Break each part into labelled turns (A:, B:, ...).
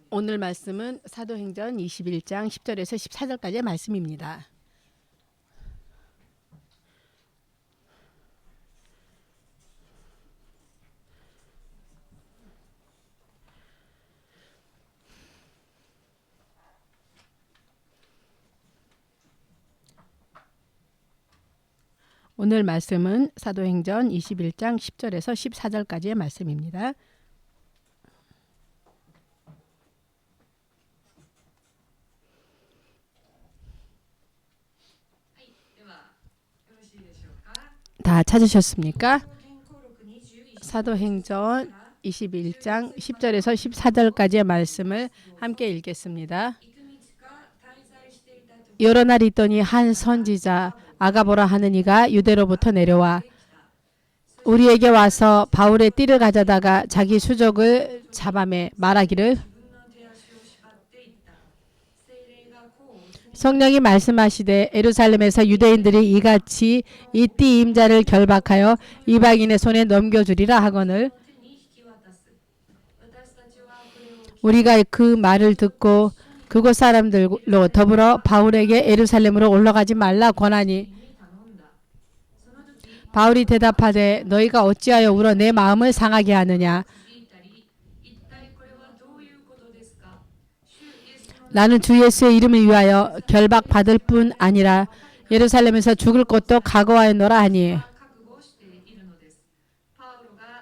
A: 오늘 말씀은 사도행전 21장 10절에서 14절까지의 말씀입니다. 오늘 말씀은 사도행전 21장 10절에서 14절까지의 말씀입니다. 다 찾으셨습니까? 사도행전 21장 10절에서 14절까지의 말씀을 함께 읽겠습니다. 여러 날 있더니 한 선지자 아가보라 하는 이가 유대로부터 내려와 우리에게 와서 바울의 띠를 가져다가 자기 수족을 잡아매 말하기를 성령이 말씀하시되 예루살렘에서 유대인들이 이같이 이 띠 임자를 결박하여 이방인의 손에 넘겨주리라 하거늘 우리가 그 말을 듣고 그곳 사람들로 더불어 바울에게 예루살렘으로 올라가지 말라 권하니 바울이 대답하되 너희가 어찌하여 울어 내 마음을 상하게 하느냐 나는 주 예수의 이름을 위하여 결박받을 뿐 아니라 예루살렘에서 죽을 것도 각오하였노라 하니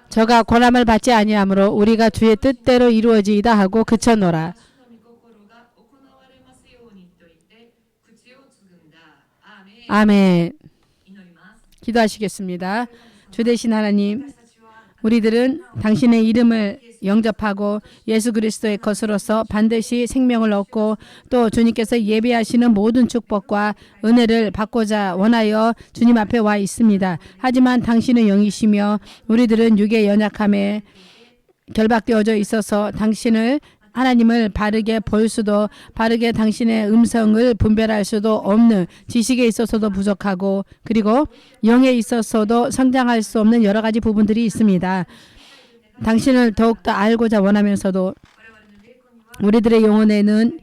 A: 저가 고난을 받지 아니하므로 우리가 주의 뜻대로 이루어지이다 하고 그쳤노라. 아멘. 기도하시겠습니다. 주 되신 하나님, 우리들은 당신의 이름을 영접하고 예수 그리스도의 것으로서 반드시 생명을 얻고 또 주님께서 예비하시는 모든 축복과 은혜를 받고자 원하여 주님 앞에 와 있습니다. 하지만 당신은 영이시며 우리들은 육의 연약함에 결박되어져 있어서 당신을 하나님을 바르게 볼 수도 바르게 당신의 음성을 분별할 수도 없는 지식에 있어서도 부족하고 그리고 영에 있어서도 성장할 수 없는 여러 가지 부분들이 있습니다. 당신을 더욱더 알고자 원하면서도 우리들의 영혼에는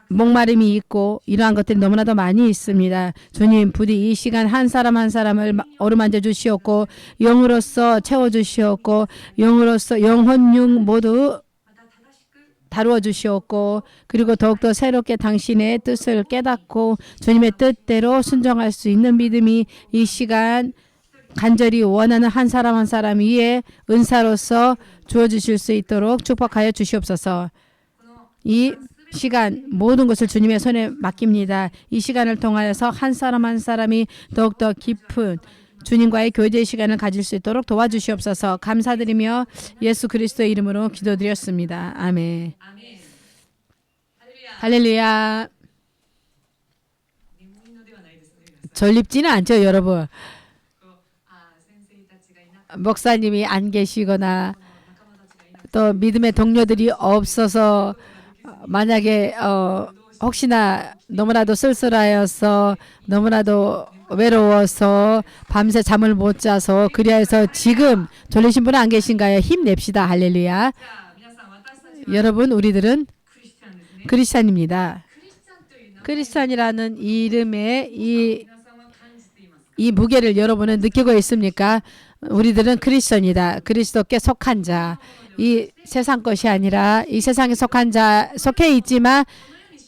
A: 목마름이 있고 이러한 것들이 너무나도 많이 있습니다. 주님 부디 이 시간 한 사람 한 사람을 어루만져 주시옵고 영으로서 채워주시옵고 영으로서 영혼 육 모두 다루어 주시옵고 그리고 더욱더 새롭게 당신의 뜻을 깨닫고 주님의 뜻대로 순종할 수 있는 믿음이 이 시간 간절히 원하는 한 사람 한 사람 위에 은사로서 주어주실 수 있도록 축복하여 주시옵소서. 이 시간 모든 것을 주님의 손에 맡깁니다. 이 시간을 통하여서 한 사람 한 사람이 더욱더 깊은 주님과의 교제의 시간을 가질 수 있도록 도와주시옵소서. 감사드리며 예수 그리스도의 이름으로 기도드렸습니다. 아멘. 할렐루야. 졸립지는 않죠, 여러분. 목사님이 안 계시거나 또 믿음의 동료들이 없어서 만약에 혹시나 너무나도 쓸쓸하여서 너무나도 외로워서 밤새 잠을 못 자서 그리하여서 지금 졸리신 분은 안 계신가요? 힘냅시다. 할렐루야. 여러분 우리들은 크리스찬입니다. 크리스찬이라는 이름의 이 무게를 여러분은 느끼고 있습니까? 우리들은 크리스천이다. 그리스도께 속한 자. 이 세상 것이 아니라 이 세상에 속한 자 속해 있지만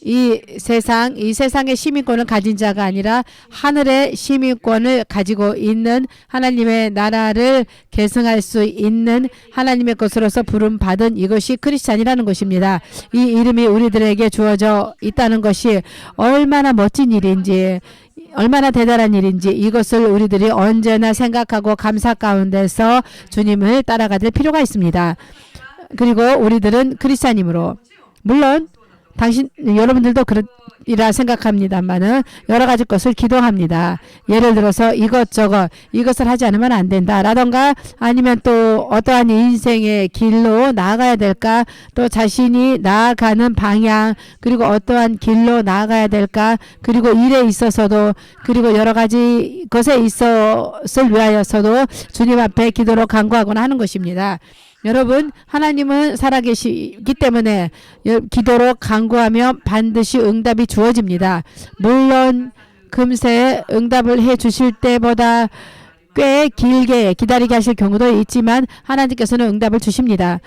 A: 이 세상의 시민권을 가진 자가 아니라 하늘의 시민권을 가지고 있는 하나님의 나라를 계승할 수 있는 하나님의 것으로서 부름받은 이것이 크리스찬이라는 것입니다. 이 이름이 우리들에게 주어져 있다는 것이 얼마나 멋진 일인지 얼마나 대단한 일인지 이것을 우리들이 언제나 생각하고 감사 가운데서 주님을 따라가될 필요가 있습니다. 그리고 우리들은 크리스찬이므로 물론 여러분들도 그러리라 생각합니다만은 여러 가지 것을 기도합니다. 예를 들어서 이것을 하지 않으면 안 된다 라던가 아니면 또 어떠한 인생의 길로 나아가야 될까 또 자신이 나아가는 방향 그리고 어떠한 길로 나아가야 될까 그리고 일에 있어서도 그리고 여러 가지 것에 있어서를 위하여서도 주님 앞에 기도로 간구하거나 하는 것입니다. 여러분, 하나님은 살아계시기 때문에 기도로 간구하면 반드시 응답이 주어집니다. 물론 금세 응답을 해 주실 때보다 꽤 길게 기다리게 하실 경우도 있지만 하나님께서는 응답을 주십니다.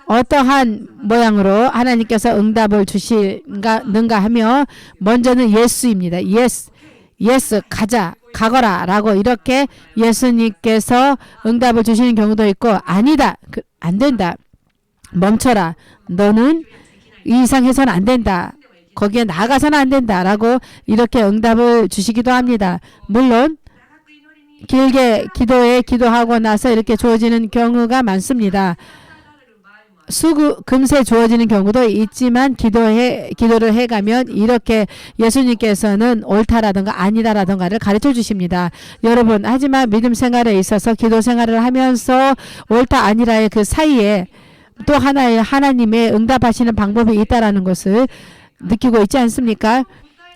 A: 어떠한 모양으로 하나님께서 응답을 주시는가 하며 먼저는 예수입니다. 예수 가거라 라고 이렇게 예수님께서 응답을 주시는 경우도 있고 아니다. 안 된다. 멈춰라. 너는 이 이상 해서는 안 된다. 거기에 나가서는 안 된다. 라고 이렇게 응답을 주시기도 합니다. 물론 길게 기도하고 나서 이렇게 주어지는 경우가 많습니다. 금세 주어지는 경우도 있지만 기도를 해가면 이렇게 예수님께서는 옳다라든가 아니다라든가를 가르쳐 주십니다. 여러분, 하지만 믿음 생활에 있어서 기도 생활을 하면서 옳다 아니라의 그 사이에 또 하나의 하나님의 응답하시는 방법이 있다라는 것을 느끼고 있지 않습니까?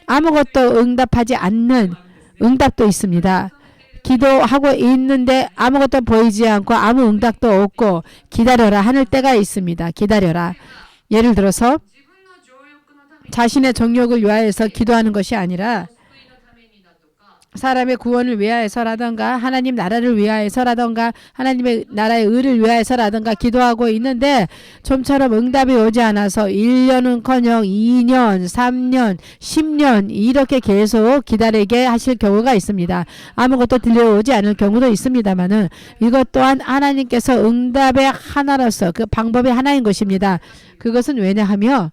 A: 아무것도 응답하지 않는 응답도 있습니다. 기도하고 있는데 아무것도 보이지 않고 아무 응답도 없고 기다려라 하는 때가 있습니다. 기다려라. 예를 들어서 자신의 정욕을 위하여서 기도하는 것이 아니라 사람의 구원을 위하여서라든가 하나님 나라를 위하여서라든가 하나님의 나라의 의를 위하여서라든가 기도하고 있는데 좀처럼 응답이 오지 않아서 1년은커녕 2년, 3년, 10년 이렇게 계속 기다리게 하실 경우가 있습니다. 아무것도 들려오지 않을 경우도 있습니다만은 이것 또한 하나님께서 응답의 하나로서 그 방법의 하나인 것입니다. 그것은 왜냐하며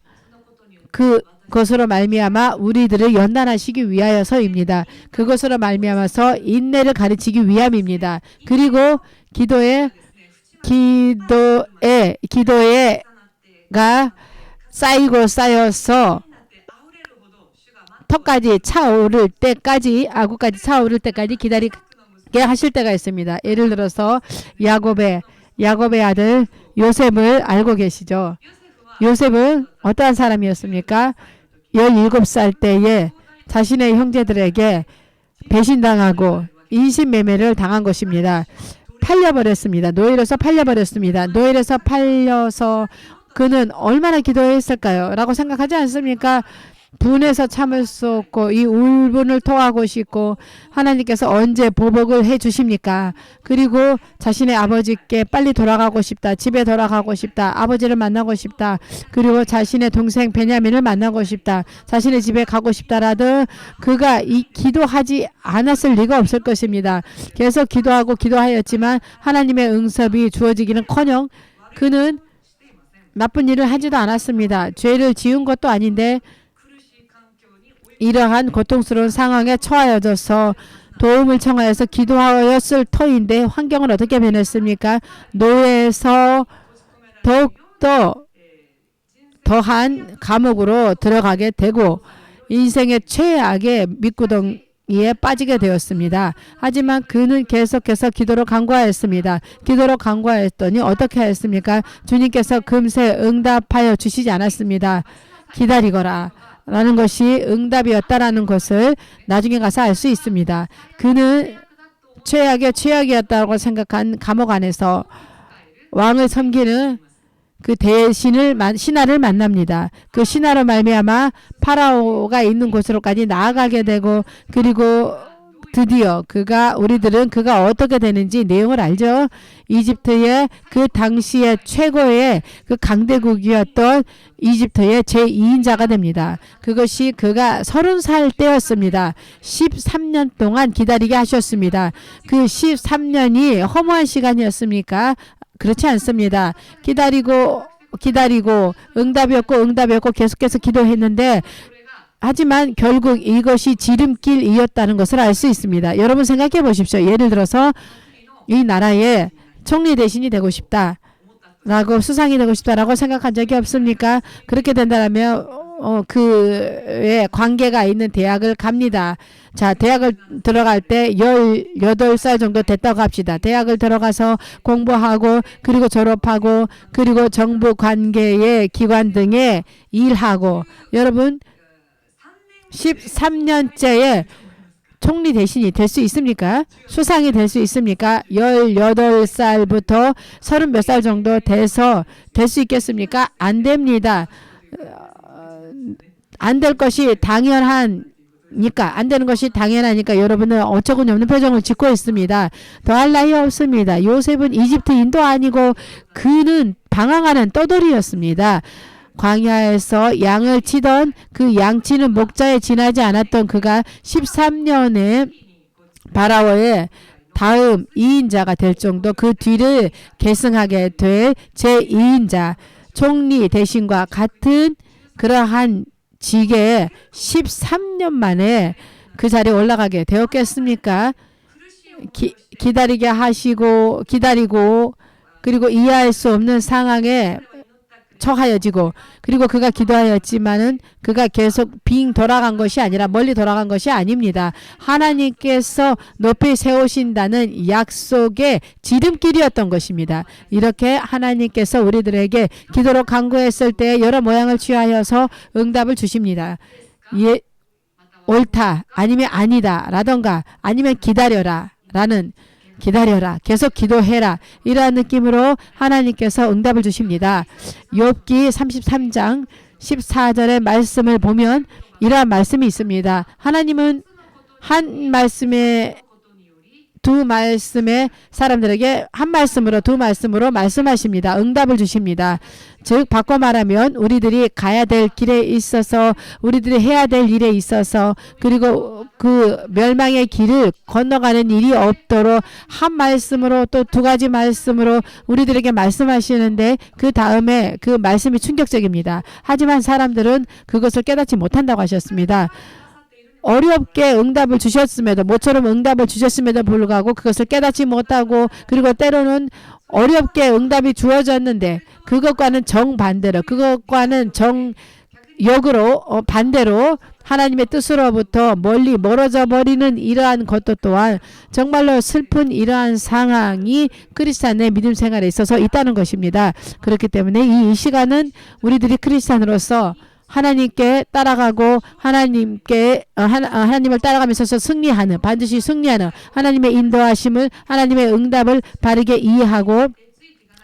A: 그것으로 말미암아 우리들을 연단하시기 위하여서입니다. 그것으로 말미암아서 인내를 가르치기 위함입니다. 그리고 기도에가 쌓이고 쌓여서 턱까지 차오를 때까지 아구까지 차오를 때까지 기다리게 하실 때가 있습니다. 예를 들어서 야곱의 아들 요셉을 알고 계시죠? 요셉은 어떠한 사람이었습니까? 17살 때에 자신의 형제들에게 배신당하고 인신매매를 당한 것입니다. 팔려버렸습니다. 노예로서 팔려버렸습니다. 노예로서 팔려서 그는 얼마나 기도했을까요? 라고 생각하지 않습니까? 분해서 참을 수 없고 이 울분을 토하고 싶고 하나님께서 언제 보복을 해 주십니까? 그리고 자신의 아버지께 빨리 돌아가고 싶다. 집에 돌아가고 싶다. 아버지를 만나고 싶다. 그리고 자신의 동생 베냐민을 만나고 싶다. 자신의 집에 가고 싶다라도 그가 기도하지 않았을 리가 없을 것입니다. 계속 기도하였지만 하나님의 응답이 주어지기는커녕 그는 나쁜 일을 하지도 않았습니다. 죄를 지은 것도 아닌데 이러한 고통스러운 상황에 처하여져서 도움을 청하여서 기도하였을 터인데 환경은 어떻게 변했습니까? 노예에서 더욱더 더한 감옥으로 들어가게 되고 인생의 최악의 밑구덩이에 빠지게 되었습니다. 하지만 그는 계속해서 기도로 간구하였습니다. 기도로 간구하였더니 어떻게 하였습니까? 주님께서 금세 응답하여 주시지 않았습니다. 기다리거라 라는 것이 응답이었다라는 것을 나중에 가서 알 수 있습니다. 그는 최악이었다고 생각한 감옥 안에서 왕을 섬기는 그 신하를 만납니다. 그 신하로 말미암아 파라오가 있는 곳으로까지 나아가게 되고 그리고 드디어 우리들은 그가 어떻게 되는지 내용을 알죠. 이집트의 그 당시의 최고의 그 강대국이었던 이집트의 제2인자가 됩니다. 그것이 그가 30살 때였습니다. 13년 동안 기다리게 하셨습니다. 그 13년이 허무한 시간이었습니까? 그렇지 않습니다. 기다리고 응답이 없고 계속해서 기도했는데 하지만 결국 이것이 지름길이었다는 것을 알 수 있습니다. 여러분 생각해 보십시오. 예를 들어서 이 나라의 총리 대신이 되고 싶다라고 수상이 되고 싶다라고 생각한 적이 없습니까? 그렇게 된다면 그의 관계가 있는 대학을 갑니다. 자, 대학을 들어갈 때 18살 정도 됐다고 합시다. 대학을 들어가서 공부하고 그리고 졸업하고 그리고 정부 관계의 기관 등에 일하고 여러분 13년째에 총리 대신이 될 수 있습니까? 수상이 될 수 있습니까? 18살부터 30 몇 살 정도 돼서 될 수 있겠습니까? 안 됩니다. 안 될 것이 당연하니까, 안 되는 것이 당연하니까 여러분은 어처구니 없는 표정을 짓고 있습니다. 더할 나위 없습니다. 요셉은 이집트인도 아니고 그는 방황하는 떠돌이였습니다. 광야에서 양을 치던 그 양치는 목자에 지나지 않았던 그가 13년의 바라오의 다음 2인자가 될 정도, 그 뒤를 계승하게 될 제2인자 총리 대신과 같은 그러한 직에 13년 만에 그 자리에 올라가게 되었겠습니까? 기다리게 하시고 기다리고, 그리고 이해할 수 없는 상황에 처하여지고, 그리고 그가 기도하였지만은 그가 계속 빙 돌아간 것이 아니라 멀리 돌아간 것이 아닙니다. 하나님께서 높이 세우신다는 약속의 지름길이었던 것입니다. 이렇게 하나님께서 우리들에게 기도로 간구했을 때 여러 모양을 취하여서 응답을 주십니다. 예, 옳다 아니면 아니다 라던가, 아니면 기다려라 라는, 기다려라, 계속 기도해라, 이러한 느낌으로 하나님께서 응답을 주십니다. 욥기 33장 14절의 말씀을 보면 이러한 말씀이 있습니다. 하나님은 한 말씀에 두 말씀에 사람들에게 한 말씀으로 두 말씀으로 말씀하십니다. 응답을 주십니다. 즉 바꿔 말하면 우리들이 가야 될 길에 있어서, 우리들이 해야 될 일에 있어서, 그리고 그 멸망의 길을 건너가는 일이 없도록 한 말씀으로 또 두 가지 말씀으로 우리들에게 말씀하시는데, 그 다음에 그 말씀이 충격적입니다. 하지만 사람들은 그것을 깨닫지 못한다고 하셨습니다. 어렵게 응답을 주셨음에도, 모처럼 응답을 주셨음에도 불구하고 그것을 깨닫지 못하고, 그리고 때로는 어렵게 응답이 주어졌는데 그것과는 정반대로, 그것과는 역으로 반대로 하나님의 뜻으로부터 멀리 멀어져 버리는 이러한 것도 또한 정말로 슬픈 이러한 상황이 크리스찬의 믿음 생활에 있어서 있다는 것입니다. 그렇기 때문에 이 시간은 우리들이 크리스찬으로서 하나님께 따라가고 하나님을 따라가면서 승리하는, 반드시 승리하는 하나님의 인도하심을, 하나님의 응답을 바르게 이해하고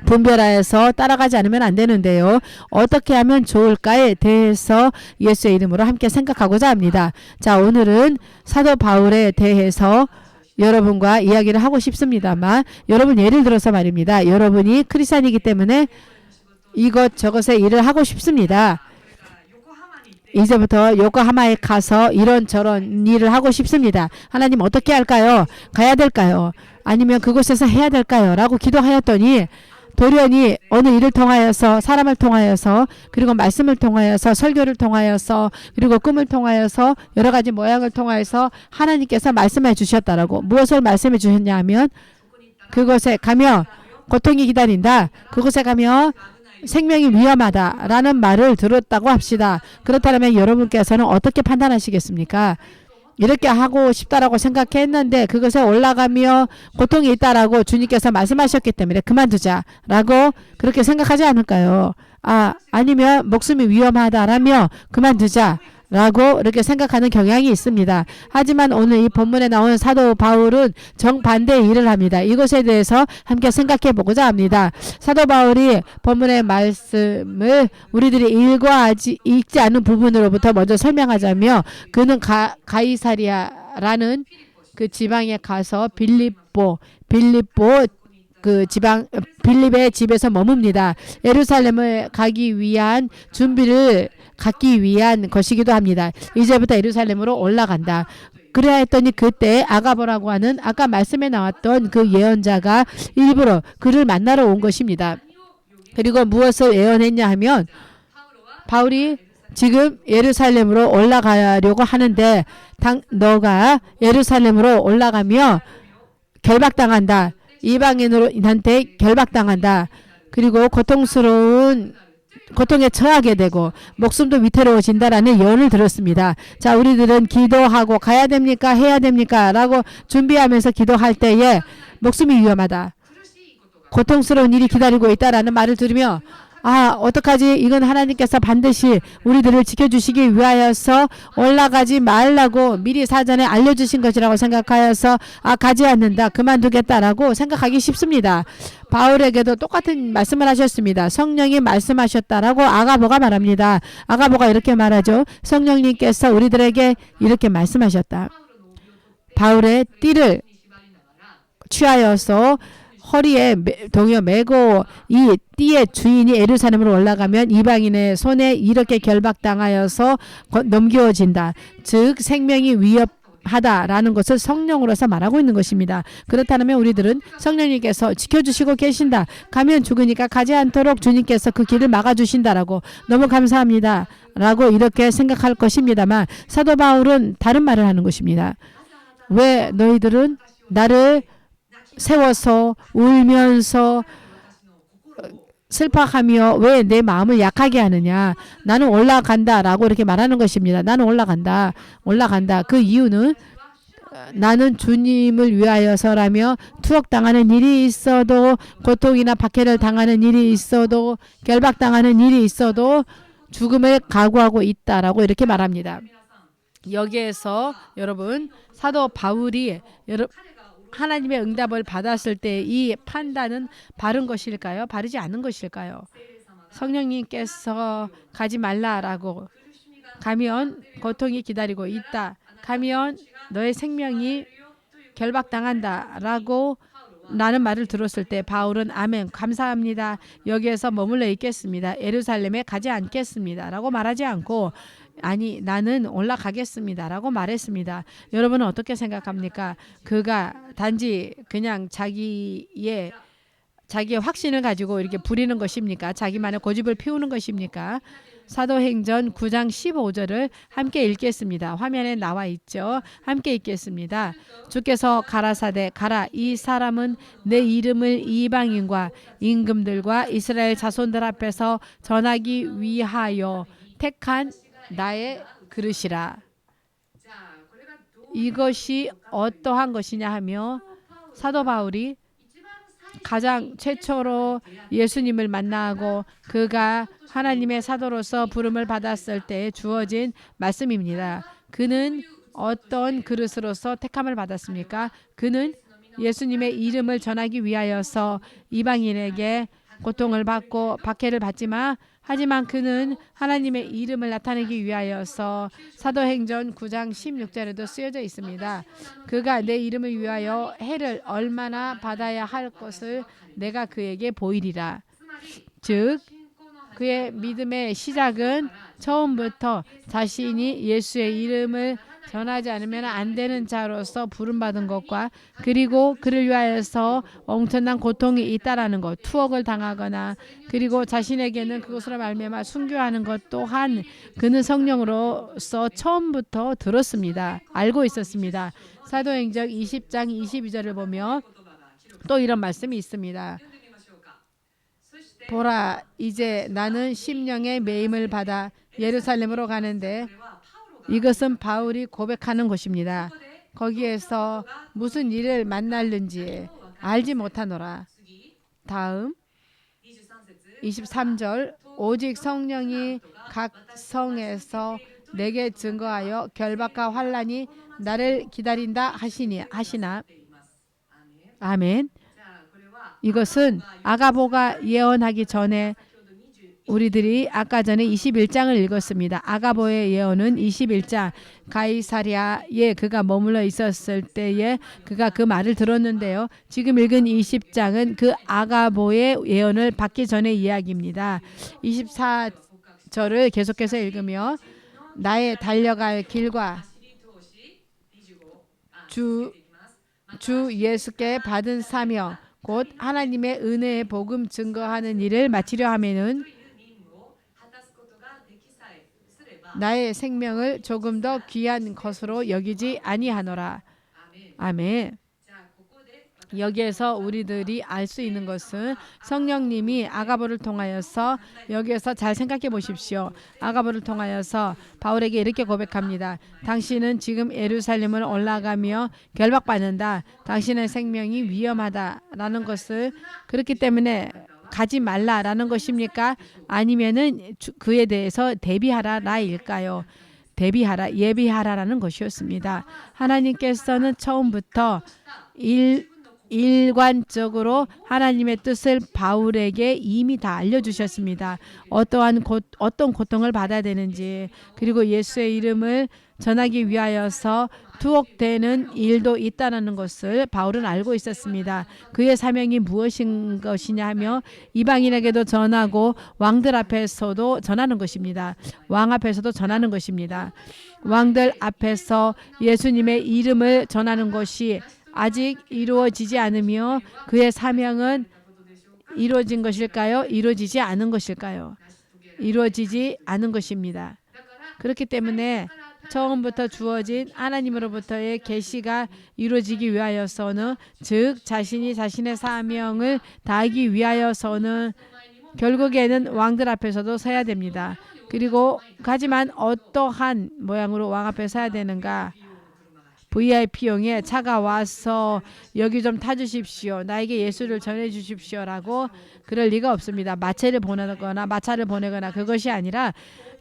A: 분별하여서 따라가지 않으면 안 되는데요. 어떻게 하면 좋을까에 대해서 예수의 이름으로 함께 생각하고자 합니다. 자, 오늘은 사도 바울에 대해서 여러분과 이야기를 하고 싶습니다만, 여러분 예를 들어서 말입니다. 여러분이 크리스찬이기 때문에 이것저것의 일을 하고 싶습니다. 이제부터 요코하마에 가서 이런저런 일을 하고 싶습니다. 하나님 어떻게 할까요? 가야 될까요? 아니면 그곳에서 해야 될까요? 라고 기도하였더니 돌연히 어느 일을 통하여서, 사람을 통하여서, 그리고 말씀을 통하여서, 설교를 통하여서, 그리고 꿈을 통하여서, 여러 가지 모양을 통하여서 하나님께서 말씀해 주셨다라고. 무엇을 말씀해 주셨냐 하면, 그곳에 가며 고통이 기다린다, 그곳에 가며 생명이 위험하다라는 말을 들었다고 합시다. 그렇다면 여러분께서는 어떻게 판단하시겠습니까? 이렇게 하고 싶다라고 생각했는데 그것에 올라가며 고통이 있다라고 주님께서 말씀하셨기 때문에 그만두자라고 그렇게 생각하지 않을까요? 아니면 목숨이 위험하다라며 그만두자 라고 이렇게 생각하는 경향이 있습니다. 하지만 오늘 이 본문에 나오는 사도 바울은 정반대의 일을 합니다. 이것에 대해서 함께 생각해 보고자 합니다. 사도 바울이 본문의 말씀을 우리들이 읽지 않은 부분으로부터 먼저 설명하자며, 그는 가이사리아라는 그 지방에 가서 빌립보 그 지방 빌립의 집에서 머뭅니다. 예루살렘을 가기 위한 준비를 갖기 위한 것이기도 합니다. 이제부터 예루살렘으로 올라간다. 그래야 했더니 그때 아가보라고 하는 아까 말씀에 나왔던 그 예언자가 일부러 그를 만나러 온 것입니다. 그리고 무엇을 예언했냐 하면, 바울이 지금 예루살렘으로 올라가려고 하는데 너가 예루살렘으로 올라가며 결박당한다. 이방인한테 결박당한다. 그리고 고통에 처하게 되고 목숨도 위태로워진다라는 예언을 들었습니다. 자, 우리들은 기도하고 가야 됩니까? 해야 됩니까? 라고 준비하면서 기도할 때에 목숨이 위험하다, 고통스러운 일이 기다리고 있다라는 말을 들으며 어떡하지? 이건 하나님께서 반드시 우리들을 지켜주시기 위하여서 올라가지 말라고 미리 사전에 알려주신 것이라고 생각하여서 가지 않는다, 그만두겠다라고 생각하기 쉽습니다. 바울에게도 똑같은 말씀을 하셨습니다. 성령이 말씀하셨다라고 아가보가 말합니다. 아가보가 이렇게 말하죠. 성령님께서 우리들에게 이렇게 말씀하셨다. 바울의 띠를 취하여서 허리에 동여 매고 이 띠의 주인이 예루살렘으로 올라가면 이방인의 손에 이렇게 결박당하여서 넘겨진다. 즉 생명이 위협하다라는 것을 성령으로서 말하고 있는 것입니다. 그렇다면 우리들은 성령님께서 지켜주시고 계신다. 가면 죽으니까 가지 않도록 주님께서 그 길을 막아주신다라고 너무 감사합니다 라고 이렇게 생각할 것입니다만, 사도 바울은 다른 말을 하는 것입니다. 왜 너희들은 나를 세워서 울면서 슬퍼하며 왜 내 마음을 약하게 하느냐. 나는 올라간다라고 이렇게 말하는 것입니다. 나는 올라간다. 그 이유는 나는 주님을 위하여서라며 투옥당하는 일이 있어도, 고통이나 박해를 당하는 일이 있어도, 결박당하는 일이 있어도 죽음을 각오하고 있다라고 이렇게 말합니다. 여기에서 여러분, 사도 바울이 하나님의 응답을 받았을 때 이 판단은 바른 것일까요? 바르지 않은 것일까요? 성령님께서 가지 말라라고, 가면 고통이 기다리고 있다, 가면 너의 생명이 결박당한다라고 라는 말을 들었을 때 바울은 아멘, 감사합니다, 여기에서 머물러 있겠습니다, 예루살렘에 가지 않겠습니다 라고 말하지 않고 아니 나는 올라가겠습니다 라고 말했습니다. 여러분은 어떻게 생각합니까? 그가 단지 그냥 자기의 확신을 가지고 이렇게 부리는 것입니까? 자기만의 고집을 피우는 것입니까? 사도행전 9장 15절을 함께 읽겠습니다. 화면에 나와 있죠. 함께 읽겠습니다. 주께서 가라사대 가라, 이 사람은 내 이름을 이방인과 임금들과 이스라엘 자손들 앞에서 전하기 위하여 택한 나의 그릇이라. 이것이 어떠한 것이냐 하며, 사도 바울이 가장 최초로 예수님을 만나고 그가 하나님의 사도로서 부름을 받았을 때 주어진 말씀입니다. 그는 어떤 그릇으로서 택함을 받았습니까? 그는 예수님의 이름을 전하기 위하여서 이방인에게 고통을 받고 박해를 받지만, 하지만 그는 하나님의 이름을 나타내기 위하여서 사도행전 9장 16절에도 쓰여져 있습니다. 그가 내 이름을 위하여 해를 얼마나 받아야 할 것을 내가 그에게 보이리라. 즉 그의 믿음의 시작은 처음부터 자신이 예수의 이름을 전하지 않으면 안 되는 자로서 부름받은 것과, 그리고 그를 위하여서 엄청난 고통이 있다라는 것, 투옥을 당하거나 그리고 자신에게는 그것으로 말미암아 순교하는 것 또한 그는 성령으로서 처음부터 들었습니다. 알고 있었습니다. 사도행전 20장 22절을 보면 또 이런 말씀이 있습니다. 보라, 이제 나는 심령의 매임을 받아 예루살렘으로 가는데, 이것은 바울이 고백하는 것입니다. 거기에서 무슨 일을 만날는지 알지 못하노라. 다음 23절, 오직 성령이 각 성에서 내게 증거하여 결박과 환난이 나를 기다린다 하시나. 아멘. 이것은 아가보가 예언하기 전에 우리들이 아까 전에 21장을 읽었습니다. 아가보의 예언은 21장, 가이사랴에 그가 머물러 있었을 때에 그가 그 말을 들었는데요. 지금 읽은 20장은 그 아가보의 예언을 받기 전의 이야기입니다. 24절을 계속해서 읽으며, 나의 달려갈 길과 주 예수께 받은 사명, 곧 하나님의 은혜의 복음 증거하는 일을 마치려 하면은 나의 생명을 조금 더 귀한 것으로 여기지 아니하노라. 아멘. 여기에서 우리들이 알 수 있는 것은 성령님이 아가보를 통하여서, 여기에서 잘 생각해 보십시오. 아가보를 통하여서 바울에게 이렇게 고백합니다. 당신은 지금 예루살렘을 올라가며 결박받는다. 당신의 생명이 위험하다라는 것을, 그렇기 때문에 가지 말라라는 것입니까? 아니면은 그에 대해서 대비하라라일까요? 대비하라, 예비하라라는 것이었습니다. 하나님께서는 처음부터 일관적으로 하나님의 뜻을 바울에게 이미 다 알려주셨습니다. 어떤 고통을 받아야 되는지, 그리고 예수의 이름을 전하기 위하여서 투옥되는 일도 있다는 것을 바울은 알고 있었습니다. 그의 사명이 무엇인 것이냐 하며 이방인에게도 전하고 왕들 앞에서도 전하는 것입니다. 왕 앞에서도 전하는 것입니다. 왕들 앞에서 예수님의 이름을 전하는 것이 아직 이루어지지 않으며 그의 사명은 이루어진 것일까요? 이루어지지 않은 것일까요? 이루어지지 않은 것입니다. 그렇기 때문에 처음부터 주어진 하나님으로부터의 계시가 이루어지기 위하여서는, 즉 자신이 자신의 사명을 다하기 위하여서는 결국에는 왕들 앞에서도 서야 됩니다. 그리고 하지만 어떠한 모양으로 왕 앞에 서야 되는가? VIP용에 차가 와서 여기 좀 타주십시오, 나에게 예수를 전해주십시오라고 그럴 리가 없습니다. 마차를 보내거나 그것이 아니라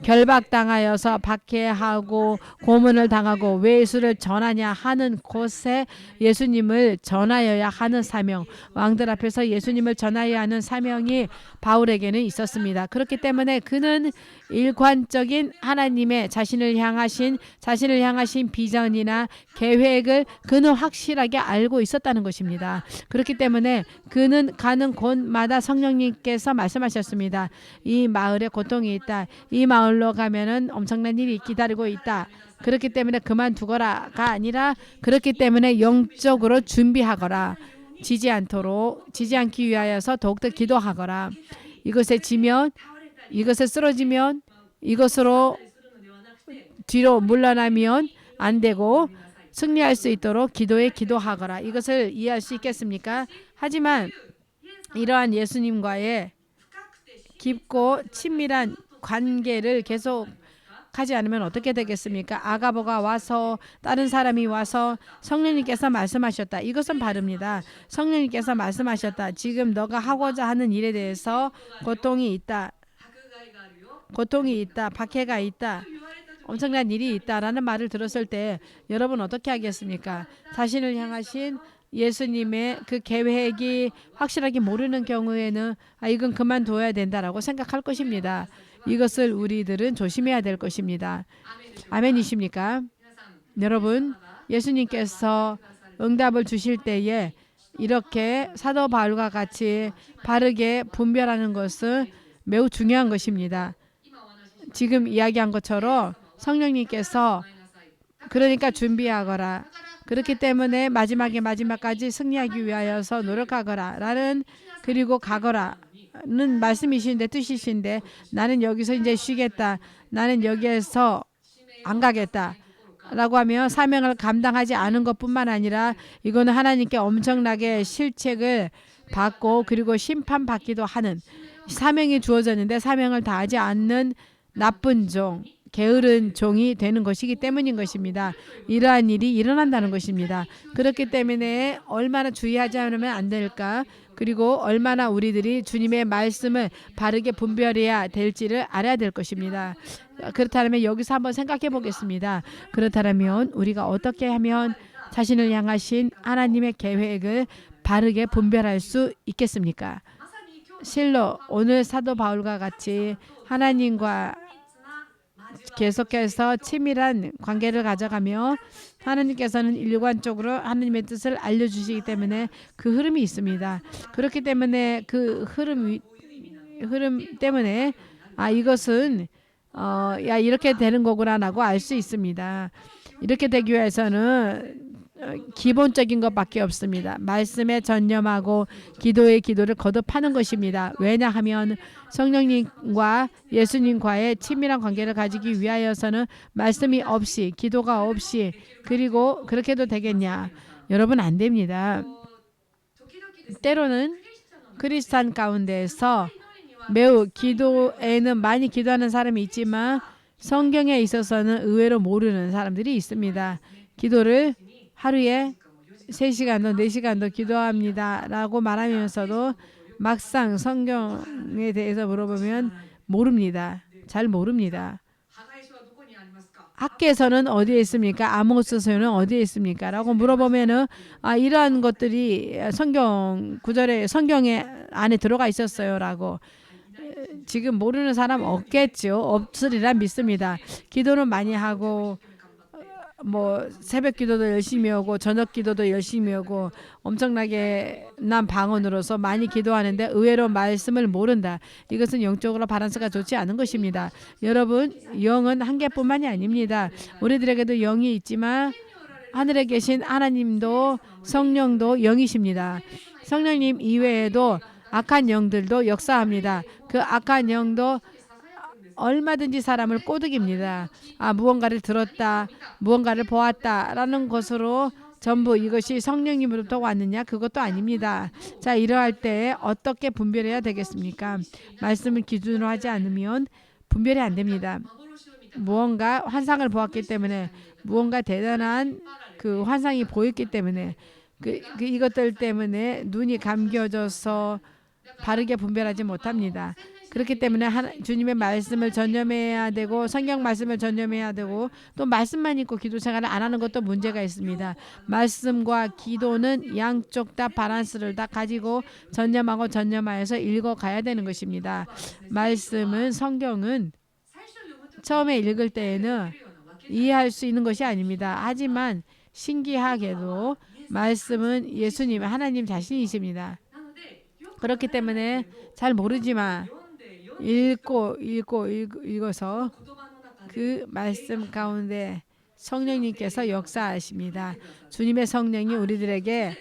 A: 결박당하여서 박해하고 고문을 당하고 왜 예수를 전하냐 하는 곳에 예수님을 전하여야 하는 사명, 왕들 앞에서 예수님을 전하여야 하는 사명이 바울에게는 있었습니다. 그렇기 때문에 그는 일관적인 하나님의 자신을 향하신 비전이나 계획을 그는 확실하게 알고 있었다는 것입니다. 그렇기 때문에 그는 가는 곳마다 성령님께서 말씀하셨습니다. 이 마을에 고통이 있다. 이 마을로 가면은 엄청난 일이 기다리고 있다. 그렇기 때문에 그만두거라가 아니라, 그렇기 때문에 영적으로 준비하거라. 지지 않기 위하여서 더욱더 기도하거라. 이것에 쓰러지면, 이것으로 뒤로 물러나면 안 되고 승리할 수 있도록 기도하거라. 이것을 이해할 수 있겠습니까? 하지만 이러한 예수님과의 깊고 친밀한 관계를 계속 하지 않으면 어떻게 되겠습니까? 아가보가 와서, 다른 사람이 와서 성령님께서 말씀하셨다. 이것은 바릅니다. 성령님께서 말씀하셨다. 지금 너가 하고자 하는 일에 대해서 고통이 있다. 박해가 있다. 엄청난 일이 있다라는 말을 들었을 때 여러분 어떻게 하겠습니까? 자신을 향하신 예수님의 그 계획이 확실하게 모르는 경우에는 이건 그만둬야 된다라고 생각할 것입니다. 이것을 우리들은 조심해야 될 것입니다. 아멘이십니까? 여러분, 예수님께서 응답을 주실 때에 이렇게 사도 바울과 같이 바르게 분별하는 것은 매우 중요한 것입니다. 지금 이야기한 것처럼 성령님께서 그러니까 준비하거라. 그렇기 때문에 마지막까지 승리하기 위하여서 노력하거라. 그리고 가거라는 말씀이신데, 뜻이신데, 나는 여기서 이제 쉬겠다. 나는 여기에서 안 가겠다. 라고 하면 사명을 감당하지 않은 것뿐만 아니라 이거는 하나님께 엄청나게 실책을 받고 그리고 심판받기도 하는, 사명이 주어졌는데 사명을 다하지 않는 나쁜 종, 게으른 종이 되는 것이기 때문인 것입니다. 이러한 일이 일어난다는 것입니다. 그렇기 때문에 얼마나 주의하지 않으면 안 될까? 그리고 얼마나 우리들이 주님의 말씀을 바르게 분별해야 될지를 알아야 될 것입니다. 그렇다면 여기서 한번 생각해 보겠습니다. 그렇다면 우리가 어떻게 하면 자신을 향하신 하나님의 계획을 바르게 분별할 수 있겠습니까? 실로 오늘 사도 바울과 같이 하나님과 계속해서 친밀한 관계를 가져가며 하나님께서는 일관적으로 하나님의 뜻을 알려주시기 때문에 그 흐름이 있습니다. 그렇기 때문에 그 흐름 때문에 이것은 이렇게 되는 거구나라고 알 수 있습니다. 이렇게 되기 위해서는 기본적인 것밖에 없습니다. 말씀에 전념하고 기도를 거듭하는 것입니다. 왜냐하면 성령님과 예수님과의 친밀한 관계를 가지기 위하여서는 말씀이 없이, 기도가 없이, 그리고 그렇게도 되겠냐? 여러분, 안 됩니다. 때로는 크리스찬 가운데에서 매우 기도에는 많이 기도하는 사람이 있지만 성경에 있어서는 의외로 모르는 사람들이 있습니다. 기도를 하루에 3시간도 4시간도 기도합니다 라고 말하면서도 막상 성경에 대해서 물어보면 모릅니다. 잘 모릅니다. 학계에서는 어디에 있습니까? 아모스서는 어디에 있습니까? 라고 물어보면은 이러한 것들이 성경 구절에 성경에 안에 들어가 있었어요라고. 지금 모르는 사람 없겠죠. 없으리라 믿습니다. 기도는 많이 하고 뭐 새벽 기도도 열심히 하고 저녁 기도도 열심히 하고 엄청나게 난 방언으로서 많이 기도하는데 의외로 말씀을 모른다. 이것은 영적으로 밸런스가 좋지 않은 것입니다. 여러분, 영은 한 개뿐만이 아닙니다. 우리들에게도 영이 있지만 하늘에 계신 하나님도 성령도 영이십니다. 성령님 이외에도 악한 영들도 역사합니다. 그 악한 영도 얼마든지 사람을 꼬드깁니다. 무언가를 들었다, 무언가를 보았다라는 것으로 전부 이것이 성령님으로부터 왔느냐? 그것도 아닙니다. 자, 이러할 때 어떻게 분별해야 되겠습니까? 말씀을 기준으로 하지 않으면 분별이 안 됩니다. 무언가 환상을 보았기 때문에 무언가 대단한 그 환상이 보였기 때문에 이것들 때문에 눈이 감겨져서 바르게 분별하지 못합니다. 그렇기 때문에 주님의 말씀을 전념해야 되고 성경 말씀을 전념해야 되고 또 말씀만 읽고 기도 생활을 안 하는 것도 문제가 있습니다. 말씀과 기도는 양쪽 다 밸런스를 다 가지고 전념하고 전념하여서 읽어가야 되는 것입니다. 말씀은 성경은 처음에 읽을 때에는 이해할 수 있는 것이 아닙니다. 하지만 신기하게도 말씀은 예수님 하나님 자신이십니다. 그렇기 때문에 잘 모르지만 읽어서 그 말씀 가운데 성령님께서 역사하십니다. 주님의 성령이 우리들에게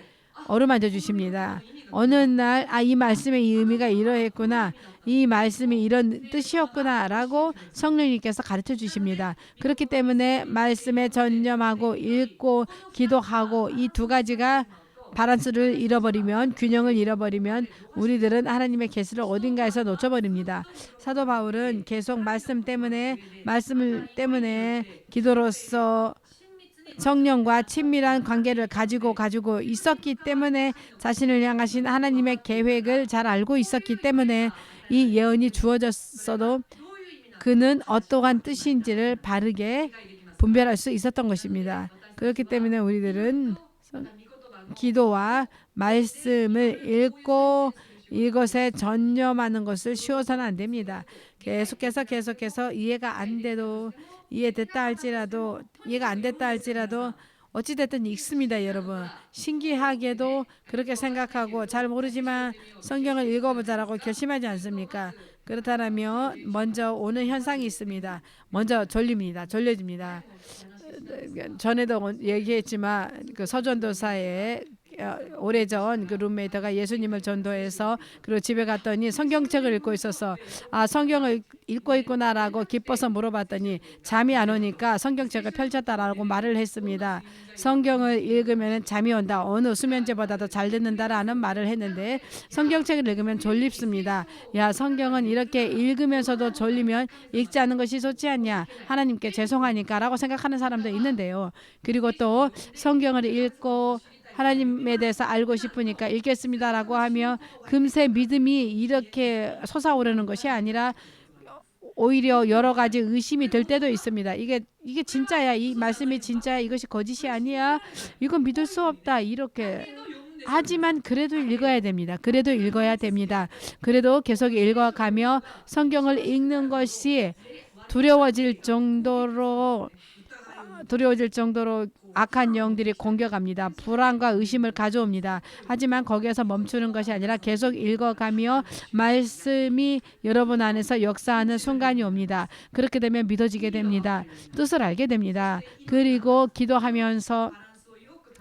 A: 어루만져 주십니다. 어느 날 이 말씀의 이 의미가 이러했구나, 이 말씀이 이런 뜻이었구나 라고 성령님께서 가르쳐 주십니다. 그렇기 때문에 말씀에 전념하고 읽고 기도하고 이 두 가지가 밸런스를 잃어버리면, 균형을 잃어버리면 우리들은 하나님의 계시를 어딘가에서 놓쳐버립니다. 사도 바울은 계속 말씀을 때문에 기도로서 성령과 친밀한 관계를 가지고 있었기 때문에 자신을 향하신 하나님의 계획을 잘 알고 있었기 때문에 이 예언이 주어졌어도 그는 어떠한 뜻인지를 바르게 분별할 수 있었던 것입니다. 그렇기 때문에 우리들은 기도와 말씀을 읽고 이것에 전념하는 것을 쉬워서는 안 됩니다. 계속해서 이해가 안 돼도, 이해가 안 됐다 할지라도 어찌됐든 읽습니다. 여러분, 신기하게도 그렇게 생각하고 잘 모르지만 성경을 읽어보자라고 결심하지 않습니까? 그렇다면 먼저 오는 현상이 있습니다. 먼저 졸려집니다. 전에도 얘기했지만 그 서전도사의 오래전 그 룸메이트가 예수님을 전도해서 그리고 집에 갔더니 성경책을 읽고 있어서 성경을 읽고 있구나라고 기뻐서 물어봤더니 잠이 안 오니까 성경책을 펼쳤다라고 말을 했습니다. 성경을 읽으면 잠이 온다, 어느 수면제보다도 잘 듣는다라는 말을 했는데 성경책을 읽으면 졸립습니다. 성경은 이렇게 읽으면서도 졸리면 읽지 않는 것이 좋지 않냐, 하나님께 죄송하니까 라고 생각하는 사람도 있는데요. 그리고 또 성경을 읽고 하나님에 대해서 알고 싶으니까 읽겠습니다라고 하며 금세 믿음이 이렇게 솟아오르는 것이 아니라 오히려 여러 가지 의심이 들 때도 있습니다. 이게 진짜야, 이 말씀이 진짜야, 이것이 거짓이 아니야, 이건 믿을 수 없다, 이렇게. 하지만 그래도 읽어야 됩니다. 그래도 계속 읽어가며 성경을 읽는 것이 두려워질 정도로 악한 영들이 공격합니다. 불안과 의심을 가져옵니다. 하지만 거기에서 멈추는 것이 아니라 계속 읽어가며 말씀이 여러분 안에서 역사하는 순간이 옵니다. 그렇게 되면 믿어지게 됩니다. 뜻을 알게 됩니다. 그리고 기도하면서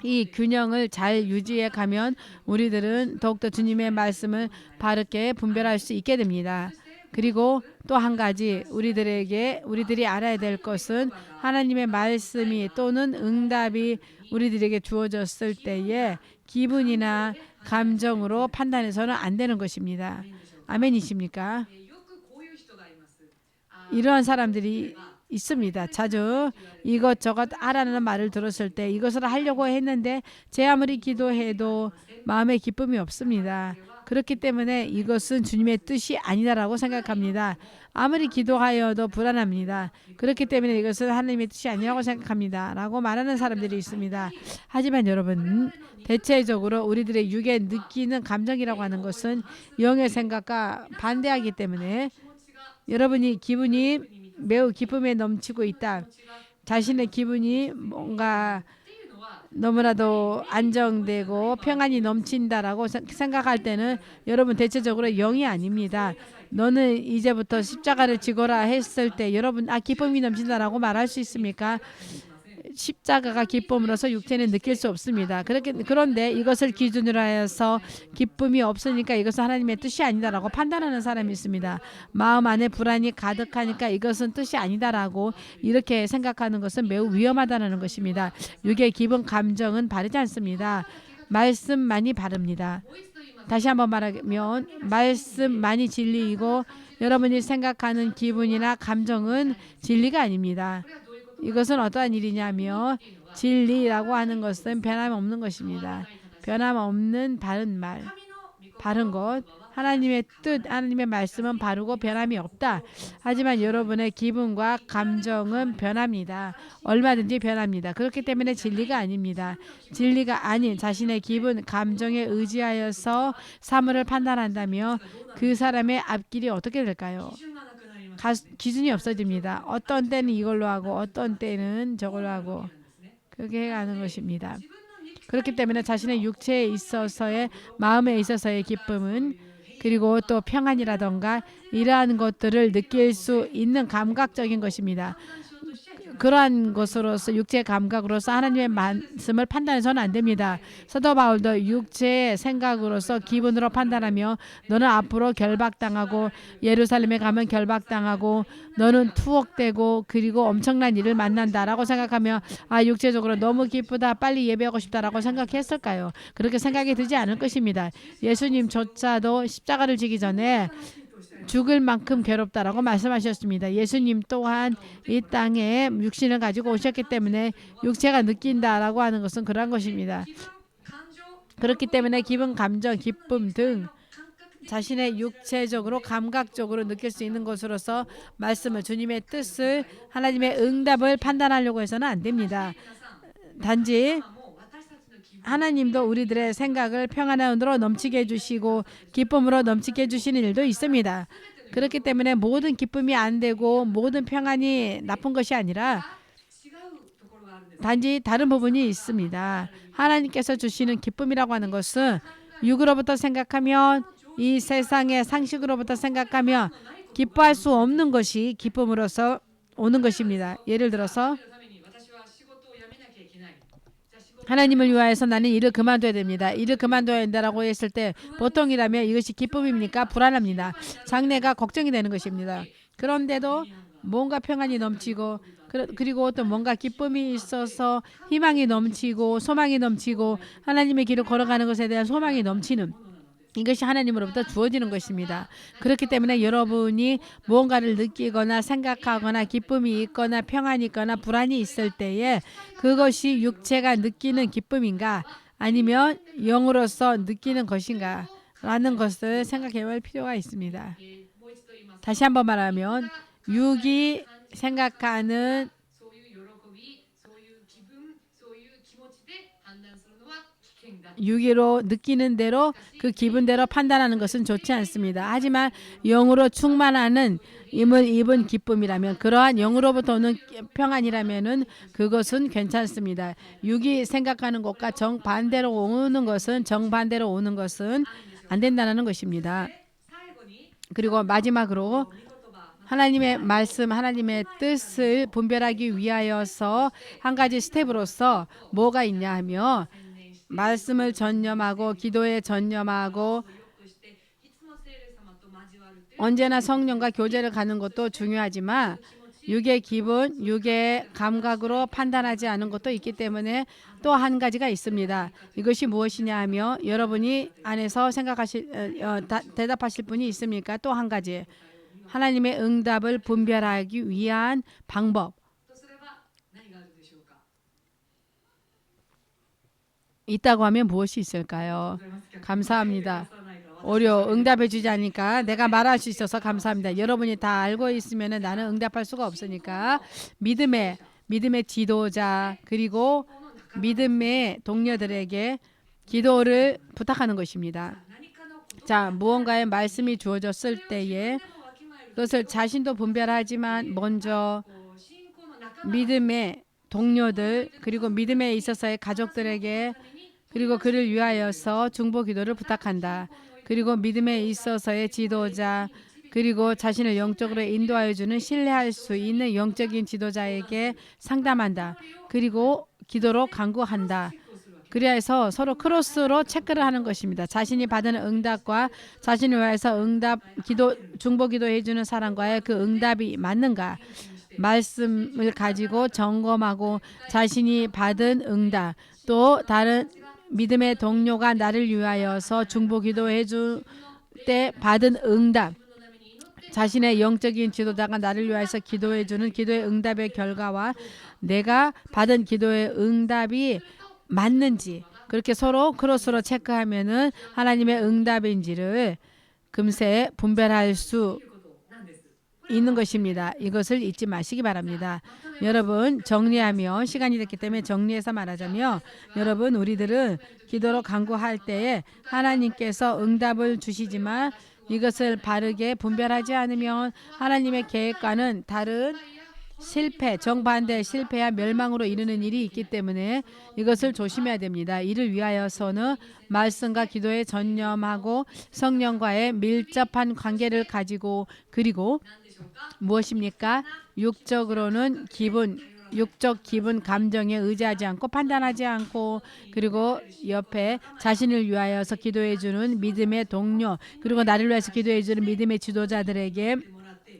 A: 이 균형을 잘 유지해 가면 우리들은 더욱더 주님의 말씀을 바르게 분별할 수 있게 됩니다. 그리고 또 한 가지 우리들이 알아야 될 것은 하나님의 말씀이 또는 응답이 우리들에게 주어졌을 때에 기분이나 감정으로 판단해서는 안 되는 것입니다. 아멘이십니까? 이러한 사람들이 있습니다. 자주 이것저것 하라는 말을 들었을 때 이것을 하려고 했는데 제 아무리 기도해도 마음에 기쁨이 없습니다. 그렇기 때문에 이것은 주님의 뜻이 아니다라고 생각합니다. 아무리 기도하여도 불안합니다. 그렇기 때문에 이것은 하나님의 뜻이 아니라고 생각합니다. 라고 말하는 사람들이 있습니다. 하지만 여러분, 대체적으로 우리들의 육에 느끼는 감정이라고 하는 것은 영의 생각과 반대하기 때문에 여러분이 기분이 매우 기쁨에 넘치고 있다. 자신의 기분이 뭔가 너무나도 안정되고 평안이 넘친다라고 생각할 때는 여러분 대체적으로 영이 아닙니다. 너는 이제부터 십자가를 지거라 했을 때 여러분 기쁨이 넘친다라고 말할 수 있습니까? 십자가가 기쁨으로서 육체는 느낄 수 없습니다. 그런데 이것을 기준으로 하여서 기쁨이 없으니까 이것은 하나님의 뜻이 아니다라고 판단하는 사람이 있습니다. 마음 안에 불안이 가득하니까 이것은 뜻이 아니다라고 이렇게 생각하는 것은 매우 위험하다는 것입니다. 육의 기분 감정은 바르지 않습니다. 말씀만이 바릅니다. 다시 한번 말하면 말씀만이 진리이고 여러분이 생각하는 기분이나 감정은 진리가 아닙니다. 이것은 어떠한 일이냐면 진리라고 하는 것은 변함없는 것입니다. 변함없는 바른 말, 바른 것. 하나님의 뜻, 하나님의 말씀은 바르고 변함이 없다. 하지만 여러분의 기분과 감정은 변합니다. 얼마든지 변합니다. 그렇기 때문에 진리가 아닙니다. 진리가 아닌 자신의 기분, 감정에 의지하여서 사물을 판단한다며 그 사람의 앞길이 어떻게 될까요? 기준이 없어집니다. 어떤 때는 이걸로 하고 어떤 때는 저걸로 하고 그렇게 해가는 것입니다. 그렇기 때문에 자신의 육체에 있어서의 마음에 있어서의 기쁨은 그리고 또 평안이라던가 이러한 것들을 느낄 수 있는 감각적인 것입니다. 그러한 것으로서 육체의 감각으로서 하나님의 말씀을 판단해서는 안 됩니다. 사도 바울도 육체의 생각으로서 기분으로 판단하며 너는 앞으로 결박당하고 예루살렘에 가면 결박당하고 너는 투옥되고 그리고 엄청난 일을 만난다라고 생각하며 육체적으로 너무 기쁘다 빨리 예배하고 싶다라고 생각했을까요? 그렇게 생각이 들지 않을 것입니다. 예수님조차도 십자가를 지기 전에 죽을 만큼 괴롭다라고 말씀하셨습니다. 예수님 또한 이 땅에 육신을 가지고 오셨기 때문에 육체가 느낀다라고 하는 것은 그러한 것입니다. 그렇기 때문에 기분, 감정, 기쁨 등 자신의 육체적으로 감각적으로 느낄 수 있는 것으로서 말씀을 주님의 뜻을 하나님의 응답을 판단하려고 해서는 안 됩니다. 단지 하나님도 우리들의 생각을 평안함으로 넘치게 해주시고 기쁨으로 넘치게 해주시는 일도 있습니다. 그렇기 때문에 모든 기쁨이 안 되고 모든 평안이 나쁜 것이 아니라 단지 다른 부분이 있습니다. 하나님께서 주시는 기쁨이라고 하는 것은 육으로부터 생각하면 이 세상의 상식으로부터 생각하면 기뻐할 수 없는 것이 기쁨으로서 오는 것입니다. 예를 들어서 하나님을 위하여서 나는 일을 그만둬야 됩니다. 일을 그만둬야 된다라고 했을 때 보통이라면 이것이 기쁨입니까? 불안합니다. 장래가 걱정이 되는 것입니다. 그런데도 뭔가 평안이 넘치고 그리고 또 뭔가 기쁨이 있어서 희망이 넘치고 소망이 넘치고 하나님의 길을 걸어가는 것에 대한 소망이 넘치는 이것이 하나님으로부터 주어지는 것입니다. 그렇기 때문에 여러분이 무언가를 느끼거나 생각하거나 기쁨이 있거나 평안이 있거나 불안이 있을 때에 그것이 육체가 느끼는 기쁨인가 아니면 영으로서 느끼는 것인가 라는 것을 생각해 볼 필요가 있습니다. 다시 한번 말하면 육이 생각하는 육으로 느끼는 대로 그 기분대로 판단하는 것은 좋지 않습니다. 하지만 영으로 충만하는 힘을 입은 기쁨이라면 그러한 영으로부터 오는 평안이라면은 그것은 괜찮습니다. 육이 생각하는 것과 정반대로 오는 것은 안 된다는 것입니다. 그리고 마지막으로 하나님의 말씀, 하나님의 뜻을 분별하기 위하여서 한 가지 스텝으로서 뭐가 있냐 하면 말씀을 전념하고 기도에 전념하고 언제나 성령과 교제를 가는 것도 중요하지만 육의 기분, 육의 감각으로 판단하지 않은 것도 있기 때문에 또 한 가지가 있습니다. 이것이 무엇이냐 하며 여러분이 안에서 대답하실 분이 있습니까? 또 한 가지. 하나님의 응답을 분별하기 위한 방법. 있다고 하면 무엇이 있을까요? 감사합니다. 오히려 응답해 주지 않으니까 내가 말할 수 있어서 감사합니다. 여러분이 다 알고 있으면 나는 응답할 수가 없으니까 믿음의 지도자 그리고 믿음의 동료들에게 기도를 부탁하는 것입니다. 자, 무언가의 말씀이 주어졌을 때에 그것을 자신도 분별하지만 먼저 믿음의 동료들 그리고 믿음에 있어서의 가족들에게 그리고 그를 위하여서 중보 기도를 부탁한다. 그리고 믿음에 있어서의 지도자 그리고 자신을 영적으로 인도하여 주는 신뢰할 수 있는 영적인 지도자에게 상담한다. 그리고 기도로 간구한다. 그래서 서로 크로스로 체크를 하는 것입니다. 자신이 받은 응답과 자신을 위해서 중보 기도해 주는 사람과의 그 응답이 맞는가? 말씀을 가지고 점검하고 자신이 받은 응답 또 다른 믿음의 동료가 나를 위하여서 중보 기도해 줄 때 받은 응답 자신의 영적인 지도자가 나를 위해서 기도해 주는 기도의 응답의 결과와 내가 받은 기도의 응답이 맞는지 그렇게 서로 크로스로 체크하면은 하나님의 응답인지를 금세 분별할 수 있는 것입니다. 이것을 잊지 마시기 바랍니다. 여러분 정리하며 시간이 됐기 때문에 정리해서 말하자면 여러분 우리들은 기도로 간구할 때에 하나님께서 응답을 주시지만 이것을 바르게 분별하지 않으면 하나님의 계획과는 다른 실패, 정반대 실패와 멸망으로 이르는 일이 있기 때문에 이것을 조심해야 됩니다. 이를 위하여서는 말씀과 기도에 전념하고 성령과의 밀접한 관계를 가지고 그리고 무엇입니까? 육적 기분, 감정에 의지하지 않고 판단하지 않고 그리고 옆에 자신을 위하여서 기도해 주는 믿음의 동료 그리고 나를 위해서 기도해 주는 믿음의 지도자들에게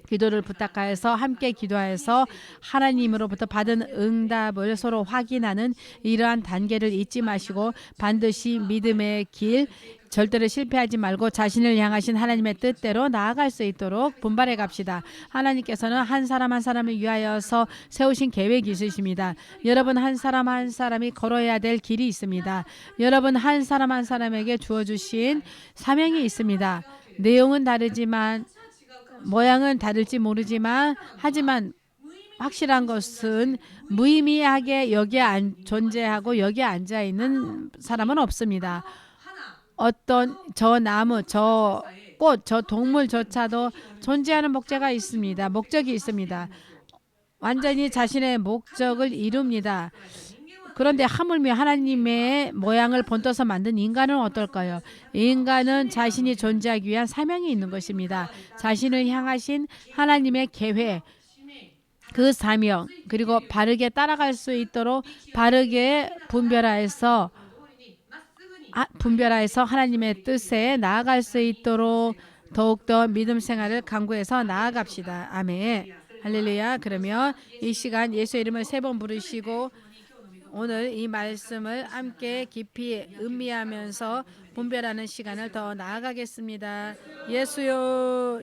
A: 기도를 부탁하여서 함께 기도하여서 하나님으로부터 받은 응답을 서로 확인하는 이러한 단계를 잊지 마시고 반드시 믿음의 길 절대로 실패하지 말고 자신을 향하신 하나님의 뜻대로 나아갈 수 있도록 분발해 갑시다. 하나님께서는 한 사람 한 사람을 위하여서 세우신 계획이 있으십니다. 여러분 한 사람 한 사람이 걸어야 될 길이 있습니다. 여러분 한 사람 한 사람에게 주어주신 사명이 있습니다. 내용은 다르지만 모양은 다를지 모르지만 하지만 확실한 것은 무의미하게 여기에 존재하고 여기에 앉아 있는 사람은 없습니다. 어떤 저 나무, 저 꽃, 저 동물조차도 존재하는 목적이 있습니다. 완전히 자신의 목적을 이룹니다. 그런데 하물며 하나님의 모양을 본떠서 만든 인간은 어떨까요? 인간은 자신이 존재하기 위한 사명이 있는 것입니다. 자신을 향하신 하나님의 계획, 그 사명, 그리고 바르게 따라갈 수 있도록 바르게 분별하여서 하나님의 뜻에 나아갈 수 있도록 더욱더 믿음 생활을 강구해서 나아갑시다. 아멘. 할렐루야. 그러면 이 시간 예수의 이름을 3번 부르시고 오늘 이 말씀을 함께 깊이 음미하면서 분별하는 시간을 더 나아가겠습니다. 예수요.